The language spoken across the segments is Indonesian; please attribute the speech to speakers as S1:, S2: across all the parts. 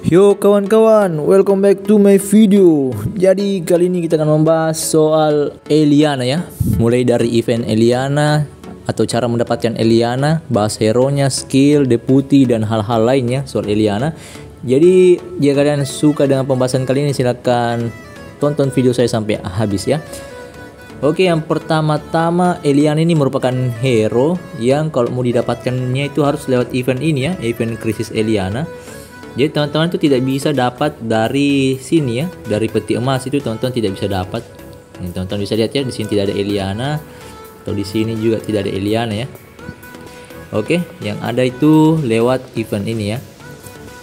S1: Yo kawan-kawan, welcome back to my video. Jadi kali ini kita akan membahas soal Eliana ya. Mulai dari event Eliana atau cara mendapatkan Eliana, bahas hero-nya, skill, deputy dan hal-hal lainnya soal Eliana. Jadi jika kalian suka dengan pembahasan kali ini silahkan tonton video saya sampai habis ya. Oke, yang pertama-tama Eliana ini merupakan hero yang kalau mau didapatkannya itu harus lewat event ini ya, event krisis Eliana. Jadi teman-teman itu tidak bisa dapat dari sini ya, dari peti emas itu teman-teman tidak bisa dapat. Ini teman-teman bisa lihat ya, di sini tidak ada Eliana, atau di sini juga tidak ada Eliana ya. Oke, yang ada itu lewat event ini ya,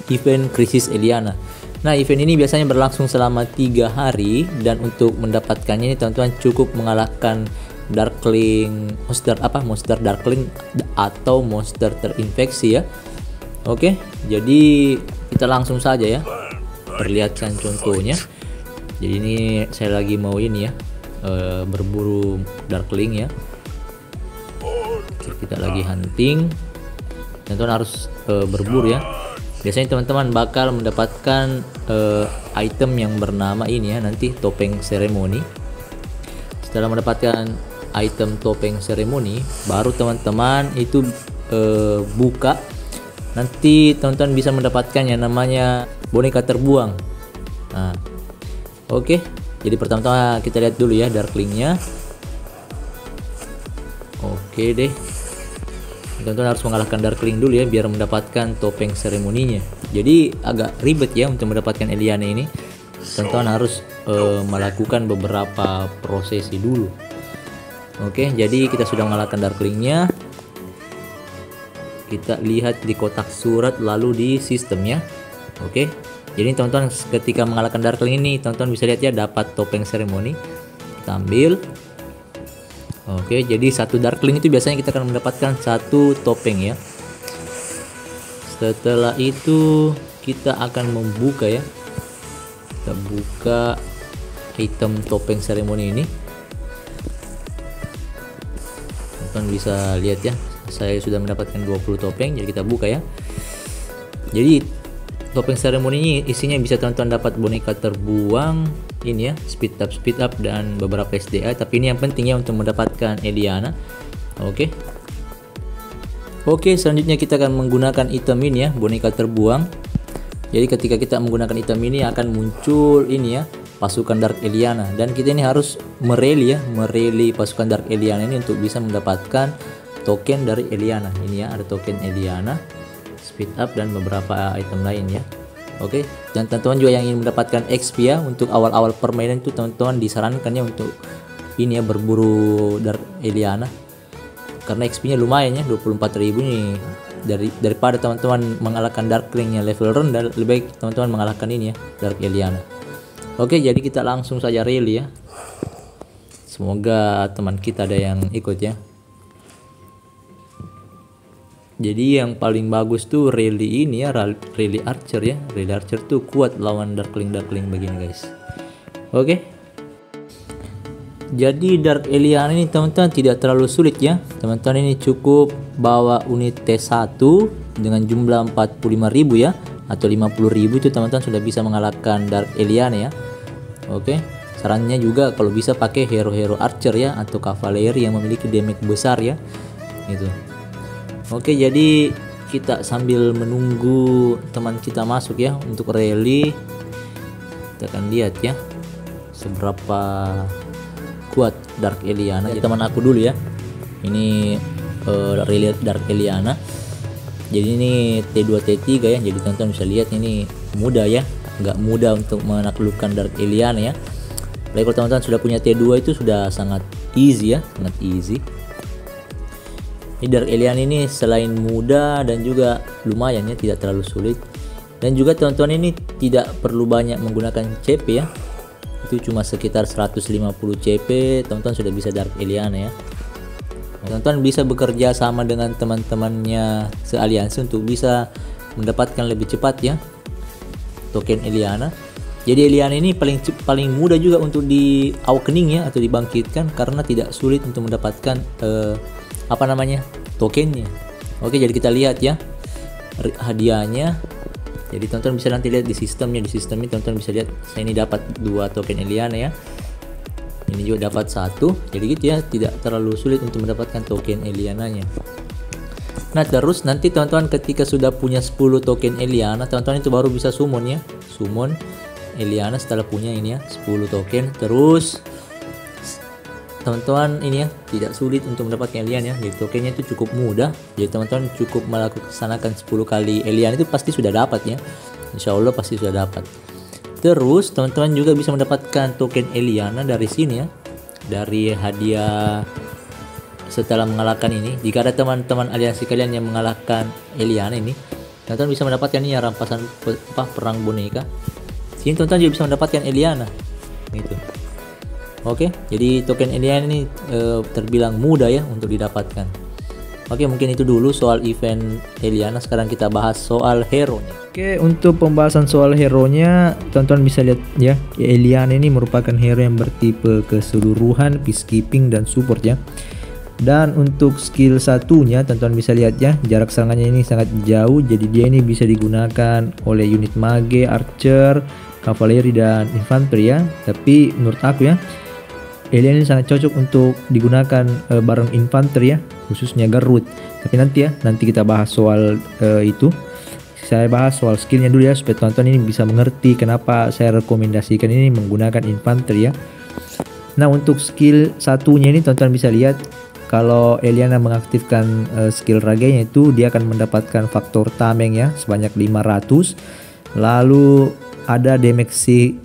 S1: event krisis Eliana. Nah, event ini biasanya berlangsung selama 3 hari dan untuk mendapatkannya ini teman-teman cukup mengalahkan Darkling, monster Darkling atau monster terinfeksi ya. Oke, jadi kita langsung saja ya, perlihatkan contohnya. Jadi ini saya lagi mau ini ya, berburu Darkling ya. Kita lagi hunting, teman-teman harus berburu ya. Biasanya teman-teman bakal mendapatkan item yang bernama ini ya, nanti topeng seremoni. Setelah mendapatkan item topeng seremoni, baru teman-teman itu buka. Nanti teman-teman bisa mendapatkan yang namanya boneka terbuang. Nah, oke. Jadi pertama-tama kita lihat dulu ya Darklingnya. Oke deh. Teman-teman harus mengalahkan Darkling dulu ya biar mendapatkan topeng seremoninya. Jadi agak ribet ya untuk mendapatkan Eliana ini. Teman-teman harus melakukan beberapa prosesi dulu. Oke, jadi kita sudah mengalahkan Darklingnya. Kita lihat di kotak surat lalu di sistem ya. Oke, jadi teman-teman ketika mengalahkan Darkling ini teman-teman bisa lihat ya dapat topeng seremoni. Kita ambil. Oke, jadi satu Darkling itu biasanya kita akan mendapatkan satu topeng ya. Setelah itu kita akan membuka ya, kita buka item topeng seremoni ini. Teman-teman bisa lihat ya, saya sudah mendapatkan 20 topeng, jadi kita buka ya. Jadi topeng seremoni ini isinya bisa teman-teman dapat boneka terbuang ini ya, speed up dan beberapa SDA, tapi ini yang penting ya untuk mendapatkan Eliana. Oke, selanjutnya kita akan menggunakan item ini ya, boneka terbuang. Jadi ketika kita menggunakan item ini akan muncul ini ya, pasukan Dark Eliana, dan kita ini harus mereli pasukan Dark Eliana ini untuk bisa mendapatkan token dari Eliana. Ini ya, ada token Eliana, speed up dan beberapa item lain ya. Oke, dan teman-teman juga yang ingin mendapatkan XP ya untuk awal-awal permainan itu teman-teman disarankan ya untuk ini ya, berburu Dark Eliana karena XP-nya lumayan ya, 24.000 nih. Daripada teman-teman mengalahkan Darkling yang level rendah, lebih baik teman-teman mengalahkan ini ya, Dark Eliana. Oke, jadi kita langsung saja rally ya. Semoga teman kita ada yang ikut ya. Jadi yang paling bagus tuh rally ini ya, rally archer ya. Rally archer tuh kuat lawan Darkling begini guys. Oke. Jadi Dark Eliana ini teman-teman tidak terlalu sulit ya. Teman-teman ini cukup bawa unit T1 dengan jumlah 45.000 ya, atau 50.000 itu teman-teman sudah bisa mengalahkan Dark Eliana ya. Oke. Sarannya juga kalau bisa pakai hero-hero archer ya, atau kavaleri yang memiliki damage besar ya. Gitu. Oke, jadi kita sambil menunggu teman kita masuk ya untuk rally, kita akan lihat ya seberapa kuat Dark Eliana. Jadi teman aku dulu ya, ini rally Dark Eliana. Jadi ini T2 T3 ya, jadi teman-teman bisa lihat ini mudah ya, nggak mudah untuk menaklukkan Dark Eliana ya. Kalau teman-teman sudah punya T2 itu sudah sangat easy ya, sangat easy. Ini Dark Eliana ini selain mudah dan juga lumayan ya, tidak terlalu sulit. Dan juga teman-teman ini tidak perlu banyak menggunakan CP ya. Itu cuma sekitar 150 CP, teman-teman sudah bisa Dark Eliana ya. Teman-teman bisa bekerja sama dengan teman-temannya sealiansi untuk bisa mendapatkan lebih cepat ya token Eliana. Jadi Eliana ini paling mudah juga untuk di awakening ya, atau dibangkitkan, karena tidak sulit untuk mendapatkan tokennya. Oke, jadi kita lihat ya hadiahnya. Jadi teman-teman bisa nanti lihat di sistemnya. Di sistem ini teman-teman bisa lihat saya ini dapat 2 token Eliana ya. Ini juga dapat 1. Jadi gitu ya, tidak terlalu sulit untuk mendapatkan token Eliananya. Nah, terus nanti teman-teman ketika sudah punya 10 token Eliana, teman-teman itu baru bisa summon ya. Summon Eliana setelah punya ini ya 10 token. Terus teman-teman ini ya tidak sulit untuk mendapatkan Eliana ya. Jadi tokennya itu cukup mudah. Jadi teman-teman cukup melaksanakan 10 kali Eliana itu pasti sudah dapat ya. Insya Allah pasti sudah dapat. Terus teman-teman juga bisa mendapatkan token Eliana dari sini ya. Dari hadiah setelah mengalahkan ini. Jika ada teman-teman aliansi kalian yang mengalahkan Eliana ini, teman-teman bisa mendapatkan ini ya, rampasan perang boneka. Sini teman-teman juga bisa mendapatkan Eliana gitu. Oke, jadi token Eliana ini terbilang mudah ya untuk didapatkan. Oke, mungkin itu dulu soal event Eliana. Sekarang kita bahas soal hero-nya. Oke, untuk pembahasan soal hero-nya, teman-teman bisa lihat ya, Eliana ini merupakan hero yang bertipe keseluruhan, peacekeeping dan support ya. Dan untuk skill satunya teman-teman bisa lihat ya, jarak serangannya ini sangat jauh. Jadi dia ini bisa digunakan oleh unit mage, archer, kavaleri dan infanteri ya. Tapi menurut aku ya, Eliana ini sangat cocok untuk digunakan bareng infanteri ya, khususnya Garrut. Tapi nanti kita bahas soal itu. Saya bahas soal skillnya dulu ya, supaya teman-teman ini bisa mengerti kenapa saya rekomendasikan ini menggunakan infanteri ya. Nah, untuk skill satunya ini teman-teman bisa lihat, kalau Eliana mengaktifkan skill raganya itu dia akan mendapatkan faktor tameng ya sebanyak 500. Lalu ada damage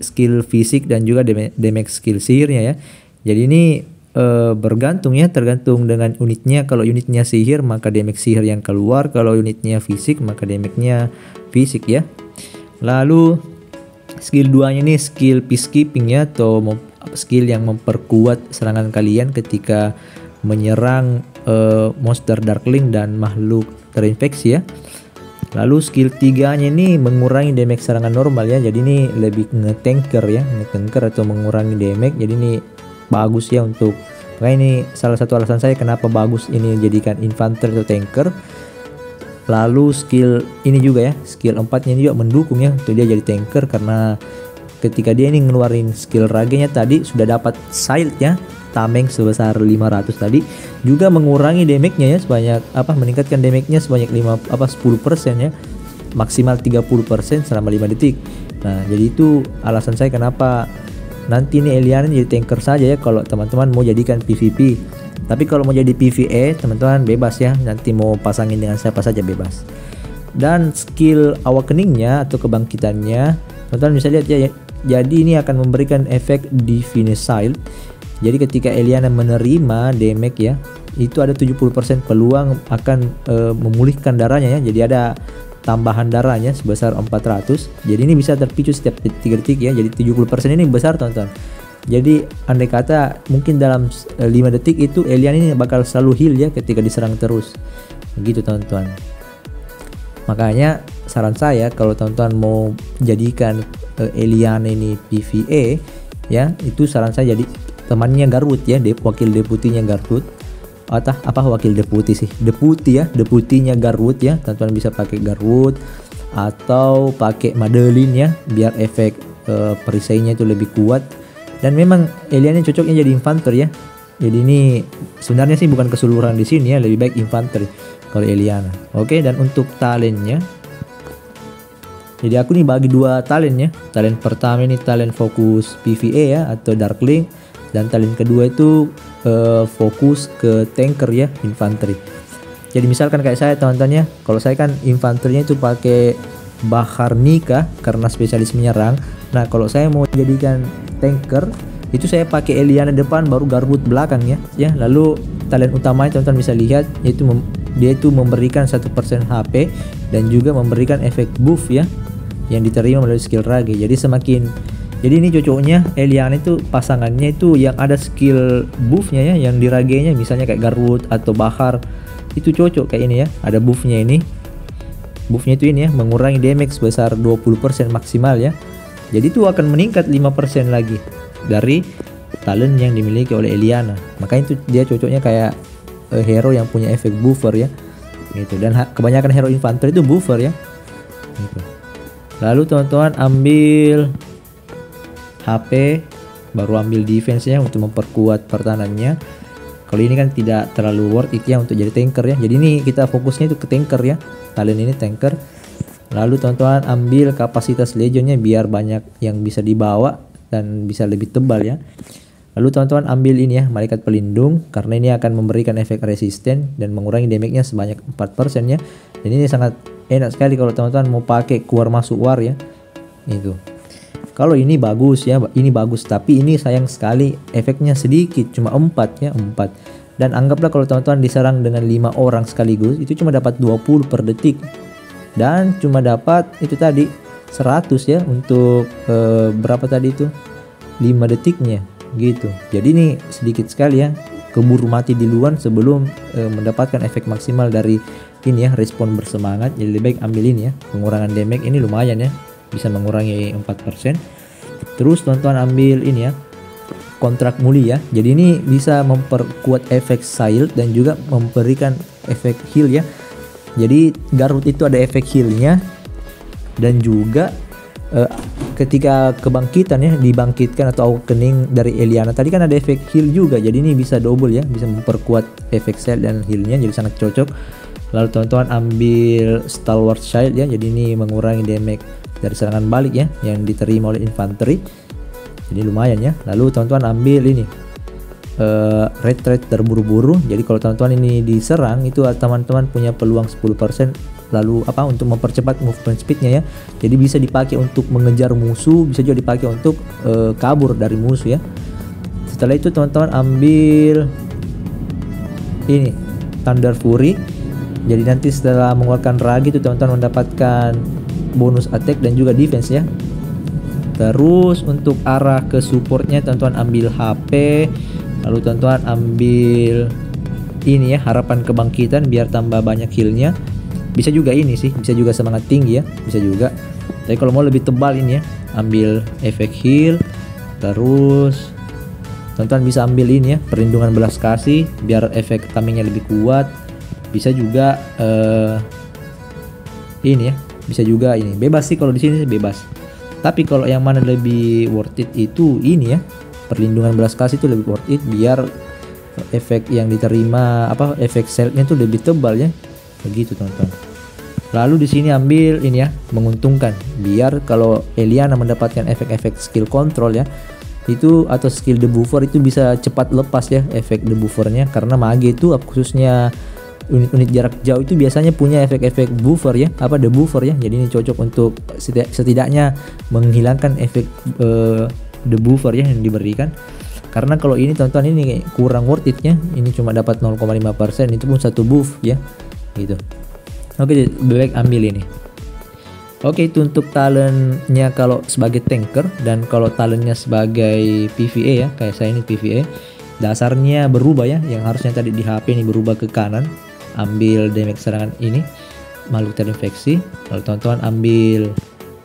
S1: skill fisik dan juga damage skill sihirnya ya. Jadi ini bergantung ya, tergantung dengan unitnya. Kalau unitnya sihir maka damage sihir yang keluar, kalau unitnya fisik maka damage-nya fisik ya. Lalu skill 2-nya ini skill peacekeeping ya, atau skill yang memperkuat serangan kalian ketika menyerang monster darkling dan makhluk terinfeksi ya. Lalu skill 3-nya ini mengurangi damage serangan normal ya. Jadi ini lebih nge-tanker ya, nge-tanker atau mengurangi damage. Jadi ini bagus ya untuk, makanya ini salah satu alasan saya kenapa bagus ini jadikan infanteri atau tanker. Lalu skill ini juga ya, skill 4-nya juga mendukung ya untuk dia jadi tanker, karena ketika dia ini ngeluarin skill raganya tadi sudah dapat shield ya, tameng sebesar 500 tadi, juga mengurangi damage-nya ya sebanyak meningkatkan damage-nya sebanyak 10% ya, maksimal 30% selama 5 detik. Nah, jadi itu alasan saya kenapa nanti ini Eliana jadi tanker saja ya kalau teman-teman mau jadikan PvP. Tapi kalau mau jadi PvE teman-teman bebas ya, nanti mau pasangin dengan siapa saja bebas. Dan skill awakeningnya atau kebangkitannya teman-teman bisa lihat ya, jadi ini akan memberikan efek Divine Shield. Jadi ketika Eliana menerima damage ya, itu ada 70% peluang akan memulihkan darahnya ya. Jadi ada tambahan darahnya sebesar 400. Jadi ini bisa terpicu setiap 3 detik ya. Jadi 70% ini besar teman-teman. Jadi andai kata mungkin dalam 5 detik itu Eliana ini bakal selalu heal ya ketika diserang terus. Begitu teman-teman. Makanya saran saya kalau teman-teman mau jadikan Eliana ini PvE ya, itu saran saya jadi temannya Garrut ya, wakil deputinya Garrut. Wakil deputi sih, deputinya Garrut ya. Teman-teman bisa pakai Garrut atau pakai Madeline ya, biar efek perisainya itu lebih kuat. Dan memang Eliana cocoknya jadi infanteri ya. Jadi ini sebenarnya sih bukan keseluruhan di sini ya, lebih baik infanteri kalau Eliana. Oke, dan untuk talentnya, jadi aku nih bagi 2 talent ya. Talent pertama ini talent fokus PvE ya atau Darkling, dan talent kedua itu fokus ke tanker ya, infanteri. Jadi misalkan kayak saya teman-teman ya, kalau saya kan infanterinya itu pakai Bahar Nika karena spesialis menyerang. Nah, kalau saya mau jadikan tanker itu saya pakai Eliana depan baru Garrut belakang ya. Lalu talent utamanya teman-teman bisa lihat, yaitu dia itu memberikan 1% HP dan juga memberikan efek buff ya yang diterima melalui skill rage. Jadi ini cocoknya Eliana itu pasangannya itu yang ada skill buffnya ya, yang di ragenya misalnya kayak Garrut atau Bahar, itu cocok kayak ini ya, ada buffnya ini. Buffnya itu ini ya, mengurangi damage sebesar 20% maksimal ya. Jadi itu akan meningkat 5% lagi dari talent yang dimiliki oleh Eliana. Makanya itu dia cocoknya kayak hero yang punya efek buffer ya gitu. Dan kebanyakan hero infanteri itu buffer ya gitu. Lalu teman-teman ambil HP, baru ambil defense ya untuk memperkuat pertahanannya. Kalau ini kan tidak terlalu worth it ya untuk jadi tanker ya. Jadi ini kita fokusnya itu ke tanker ya. Talent ini tanker. Lalu teman-teman ambil kapasitas legionnya biar banyak yang bisa dibawa dan bisa lebih tebal ya. Lalu teman-teman ambil ini ya, malaikat pelindung, karena ini akan memberikan efek resisten dan mengurangi damage-nya sebanyak 4% ya. Dan ini sangat enak sekali kalau teman-teman mau pakai keluar masuk war ya. Itu. Kalau ini bagus ya, ini bagus, tapi ini sayang sekali efeknya sedikit, cuma 4 ya, 4. Dan anggaplah kalau teman-teman diserang dengan 5 orang sekaligus, itu cuma dapat 20 per detik. Dan cuma dapat itu tadi 100 ya untuk berapa tadi itu? 5 detiknya gitu. Jadi ini sedikit sekali ya, keburu mati duluan sebelum mendapatkan efek maksimal dari ini ya, respon bersemangat. Jadi lebih baik ambil ini ya, pengurangan damage ini lumayan ya, bisa mengurangi 4%. Terus teman-teman ambil ini ya, kontrak mulia. Jadi ini bisa memperkuat efek shield dan juga memberikan efek heal ya. Jadi Garwood itu ada efek healnya, dan juga ketika kebangkitan ya, dibangkitkan atau awakening dari Eliana tadi kan ada efek heal juga. Jadi ini bisa double ya, bisa memperkuat efek shield dan healnya, jadi sangat cocok. Lalu teman-teman ambil Stalwart Shield ya, jadi ini mengurangi damage dari serangan balik ya yang diterima oleh infanteri, jadi lumayan ya. Lalu teman-teman ambil ini retreat terburu-buru. Jadi kalau teman-teman ini diserang, itu teman-teman punya peluang 10% lalu apa untuk mempercepat movement speednya ya. Jadi bisa dipakai untuk mengejar musuh, bisa juga dipakai untuk kabur dari musuh ya. Setelah itu teman-teman ambil ini Thunder Fury. Jadi nanti setelah mengeluarkan ragi itu teman-teman mendapatkan bonus attack dan juga defense ya. Terus untuk arah ke supportnya teman-teman ambil HP, lalu teman-teman ambil ini ya, harapan kebangkitan biar tambah banyak healnya. Bisa juga ini sih, bisa juga semangat tinggi ya, bisa juga. Tapi kalau mau lebih tebal ini ya, ambil efek heal. Terus teman-teman bisa ambil ini ya, perlindungan belas kasih biar efek tamengnya lebih kuat. Bisa juga ini ya, bisa juga ini. Bebas sih kalau di sini bebas. Tapi kalau yang mana lebih worth it itu ini ya, perlindungan belas kasih itu lebih worth it biar efek yang diterima apa efek shieldnya itu lebih tebal ya. Begitu teman-teman. Lalu di sini ambil ini ya, menguntungkan biar kalau Eliana mendapatkan efek-efek skill control ya, itu atau skill debuffer itu bisa cepat lepas ya efek debuffernya, karena mage itu khususnya unit-unit jarak jauh itu biasanya punya efek-efek buffer ya, apa debuffer ya. Jadi ini cocok untuk setidaknya menghilangkan efek debuffer ya yang diberikan. Karena kalau ini teman-teman ini kurang worth it ya, ini cuma dapat 0,5%, itu pun satu buff ya gitu. Oke, baik ambil ini. Oke, itu untuk talentnya kalau sebagai tanker, dan kalau talentnya sebagai PvE ya, kayak saya ini PvE, dasarnya berubah ya, yang harusnya tadi di HP ini berubah ke kanan. Ambil damage serangan ini makhluk terinfeksi, lalu teman-teman ambil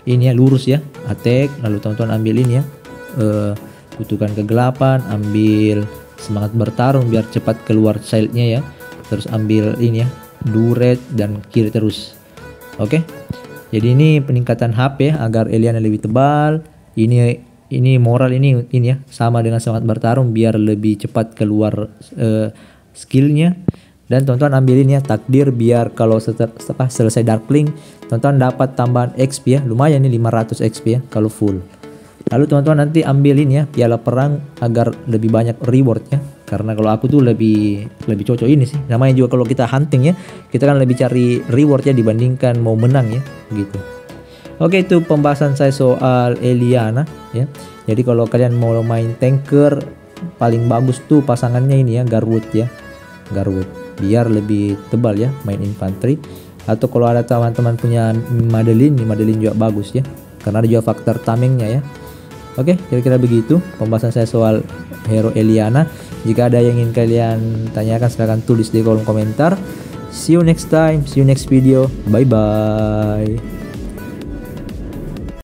S1: ini ya, lurus ya, attack. Lalu teman-teman ambil ini ya, kutukan kegelapan, ambil semangat bertarung biar cepat keluar shieldnya ya. Terus ambil ini ya, duret dan kiri terus. Oke, jadi ini peningkatan HP ya, agar Eliana lebih tebal. Ini moral ini ya, sama dengan semangat bertarung biar lebih cepat keluar skillnya. Dan teman-teman ambil ini ya, takdir biar kalau selesai Darkling teman-teman dapat tambahan XP ya, lumayan nih 500 XP ya kalau full. Lalu teman-teman nanti ambil ini ya, piala perang agar lebih banyak reward ya. Karena kalau aku tuh lebih cocok ini sih. Namanya juga kalau kita hunting ya, kita kan lebih cari reward ya dibandingkan mau menang ya, gitu. Oke, itu pembahasan saya soal Eliana ya. Jadi kalau kalian mau main tanker, paling bagus tuh pasangannya ini ya, Garwood ya. Garwood biar lebih tebal ya main infanteri. Atau kalau ada teman-teman punya Madeline juga bagus ya, karena ada juga faktor tamengnya ya. Oke, kira-kira begitu pembahasan saya soal hero Eliana. Jika ada yang ingin kalian tanyakan, silahkan tulis di kolom komentar. See you next time, see you next video. Bye bye.